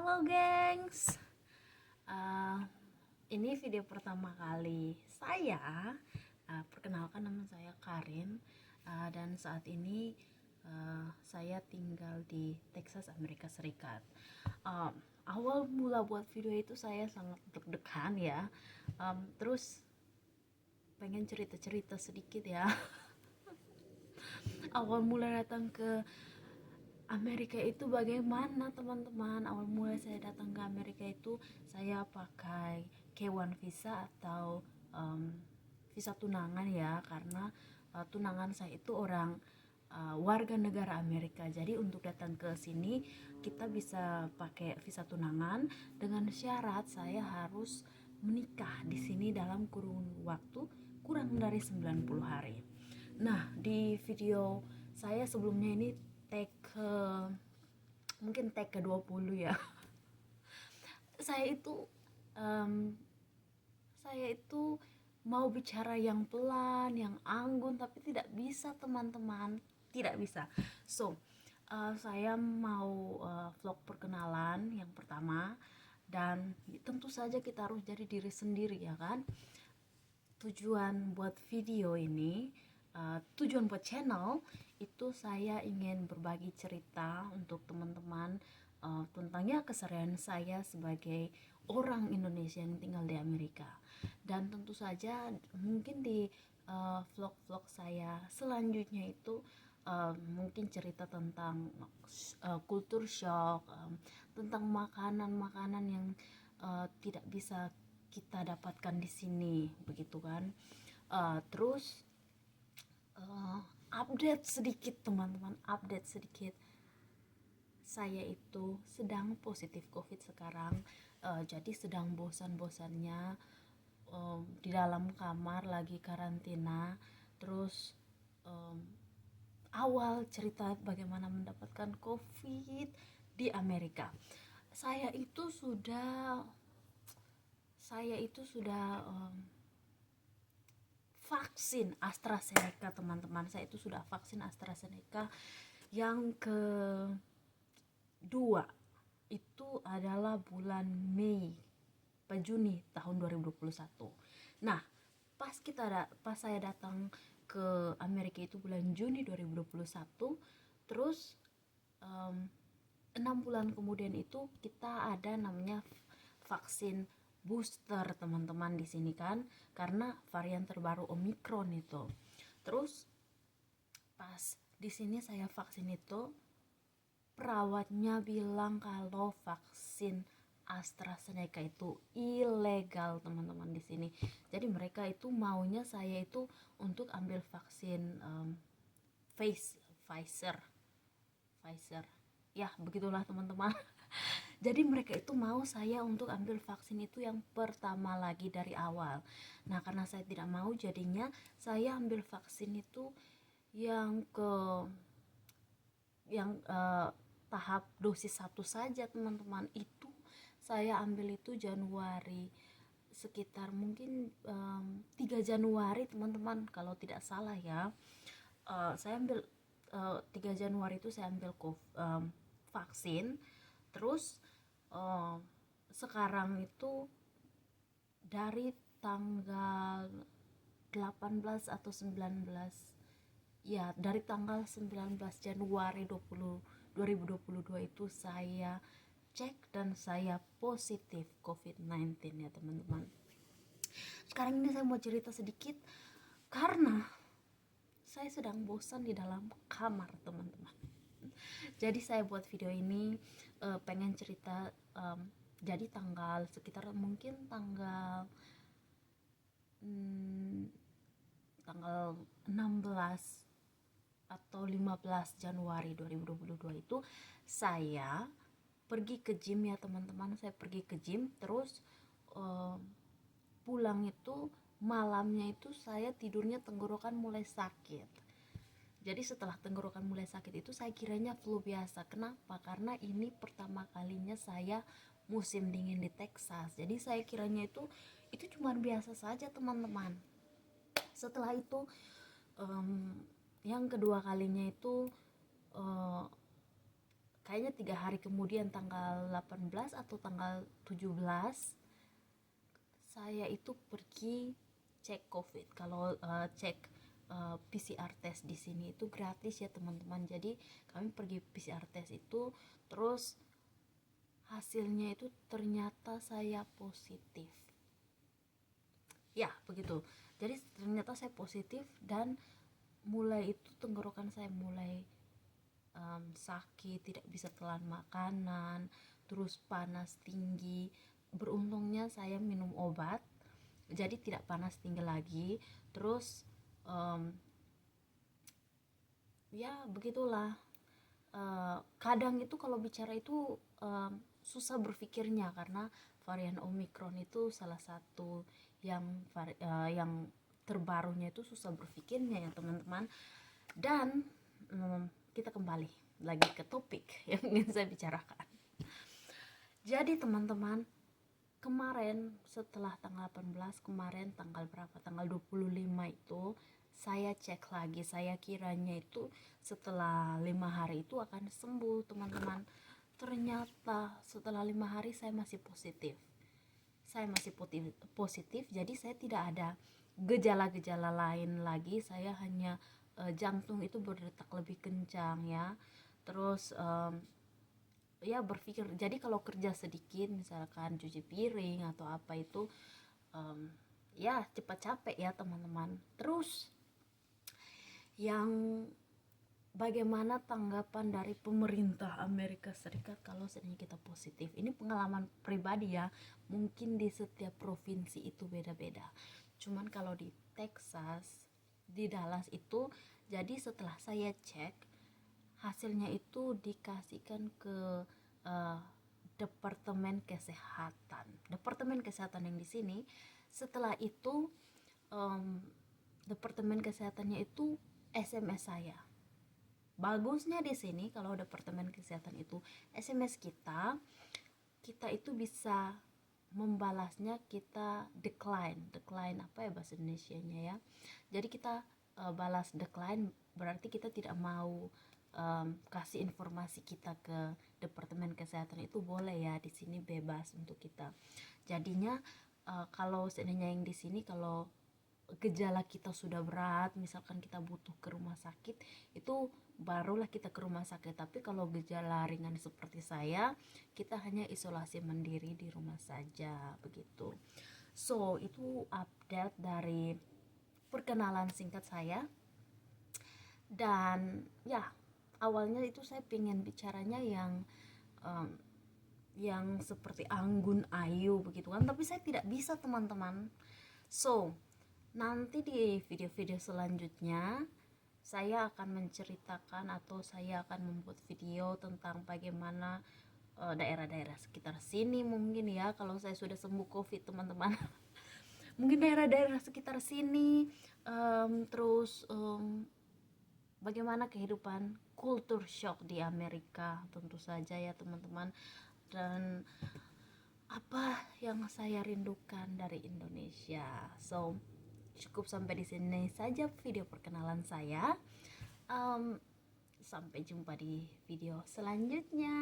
Halo gengs, Eh, ini video pertama kali saya. Perkenalkan, nama saya Karin. Dan saat ini saya tinggal di Texas, Amerika Serikat. Eh, Awal mula buat video itu saya sangat deg-degan ya. Terus pengen cerita-cerita sedikit ya. Awal mula datang ke Amerika itu bagaimana teman-teman? Awal mulai saya datang ke Amerika itu saya pakai K1 visa atau visa tunangan ya, karena tunangan saya itu orang warga negara Amerika. Jadi untuk datang ke sini kita bisa pakai visa tunangan dengan syarat saya harus menikah di sini dalam kurun waktu kurang dari 90 hari. Nah, di video saya sebelumnya ini tag ke mungkin tag ke 20 ya. Saya itu em, saya itu mau bicara yang pelan, yang anggun, tapi tidak bisa teman-teman, tidak bisa. So, saya mau vlog perkenalan yang pertama, dan tentu saja kita harus jadi diri sendiri ya kan. Tujuan buat video ini, tujuan buat channel itu saya ingin berbagi cerita untuk teman-teman tentang keseharian saya sebagai orang Indonesia yang tinggal di Amerika. Dan tentu saja mungkin di vlog-vlog saya selanjutnya itu mungkin cerita tentang kultur shock, tentang makanan-makanan yang tidak bisa kita dapatkan di sini, begitu kan. Terus update sedikit teman-teman, update sedikit. Saya itu sedang positif COVID sekarang, jadi sedang bosan-bosannya di dalam kamar lagi karantina. Terus awal cerita bagaimana mendapatkan COVID di Amerika. Saya itu sudah saya itu sudah vaksin AstraZeneca teman-teman. Saya itu sudah vaksin AstraZeneca yang kedua, itu adalah bulan Mei Juni tahun 2021. Nah, pas saya datang ke Amerika itu bulan Juni 2021. Terus 6 bulan kemudian itu kita ada namanya vaksin booster teman-teman di sini kan, karena varian terbaru Omicron itu. Terus pas di sini saya vaksin itu, perawatnya bilang kalau vaksin AstraZeneca itu ilegal teman-teman di sini. Jadi mereka itu maunya saya itu untuk ambil vaksin Pfizer. Pfizer. Ya, begitulah teman-teman. Jadi mereka itu mau saya untuk ambil vaksin itu yang pertama lagi dari awal. Nah, karena saya tidak mau, jadinya saya ambil vaksin itu yang ke yang tahap dosis 1 saja teman-teman. Itu saya ambil itu Januari, sekitar mungkin 3 Januari teman-teman kalau tidak salah ya. Saya ambil 3 Januari itu saya ambil vaksin. Terus sekarang itu dari tanggal 18 atau 19, ya dari tanggal 19 Januari 2022 itu saya cek dan saya positif COVID-19 ya teman-teman. Sekarang ini saya mau cerita sedikit karena saya sedang bosan di dalam kamar teman-teman. Jadi saya buat video ini pengen cerita. Jadi sekitar mungkin tanggal 16 atau 15 Januari 2022 itu saya pergi ke gym ya teman-teman. Saya pergi ke gym, terus pulang itu malamnya itu saya tidurnya tenggorokan mulai sakit. Jadi setelah tenggorokan mulai sakit itu saya kiranya flu biasa. Kenapa? Karena ini pertama kalinya saya musim dingin di Texas. Jadi saya kiranya itu cuma biasa saja teman-teman. Setelah itu yang kedua kalinya itu kayaknya 3 hari kemudian tanggal 18 atau tanggal 17 saya itu pergi cek COVID. Kalau cek PCR test di sini itu gratis ya teman-teman. Jadi kami pergi PCR test itu, terus hasilnya itu ternyata saya positif. Ya, begitu. Jadi ternyata saya positif, dan mulai itu tenggorokan saya mulai sakit, tidak bisa telan makanan, terus panas tinggi. Beruntungnya saya minum obat, jadi tidak panas tinggi lagi. Terus ya begitulah. Kadang itu kalau bicara itu susah berpikirnya, karena varian Omicron itu salah satu yang terbarunya, itu susah berpikirnya ya teman-teman. Dan kita kembali lagi ke topik yang ingin saya bicarakan. Jadi teman-teman, kemarin setelah tanggal 18, kemarin tanggal berapa, tanggal 25 itu saya cek lagi. Saya kiranya itu setelah 5 hari itu akan sembuh teman-teman. Ternyata setelah 5 hari saya masih positif. Saya masih positif, jadi saya tidak ada gejala-gejala lain lagi. Saya hanya jantung itu berdetak lebih kencang ya. Terus ya berpikir, jadi kalau kerja sedikit misalkan cuci piring atau apa itu ya cepat capek ya teman-teman. Terus yang bagaimana tanggapan dari pemerintah Amerika Serikat kalau seandainya kita positif? Ini pengalaman pribadi ya, mungkin di setiap provinsi itu beda-beda. Cuman kalau di Texas, di Dallas itu, jadi setelah saya cek, hasilnya itu dikasihkan ke Departemen Kesehatan. Departemen Kesehatan yang di sini. Setelah itu Departemen Kesehatannya itu SMS saya. Bagusnya di sini kalau Departemen Kesehatan itu SMS kita itu bisa membalasnya, kita decline apa ya bahasa Indonesianya ya. Jadi kita balas decline, berarti kita tidak mau kasih informasi kita ke Departemen Kesehatan, itu boleh ya, di sini bebas untuk kita. Jadinya kalau seandainya yang di sini, kalau gejala kita sudah berat, misalkan kita butuh ke rumah sakit, itu barulah kita ke rumah sakit. Tapi kalau gejala ringan seperti saya, kita hanya isolasi mandiri di rumah saja, begitu. So itu update dari perkenalan singkat saya. Dan ya, awalnya itu saya pengen bicaranya yang seperti Anggun Ayu begitu kan, tapi saya tidak bisa teman-teman. So nanti di video-video selanjutnya saya akan menceritakan, atau saya akan membuat video tentang bagaimana daerah-daerah sekitar sini mungkin ya, kalau saya sudah sembuh COVID teman-teman. Mungkin daerah-daerah sekitar sini, terus bagaimana kehidupan culture shock di Amerika tentu saja ya teman-teman, dan apa yang saya rindukan dari Indonesia. So cukup sampai di sini saja video perkenalan saya. Sampai jumpa di video selanjutnya.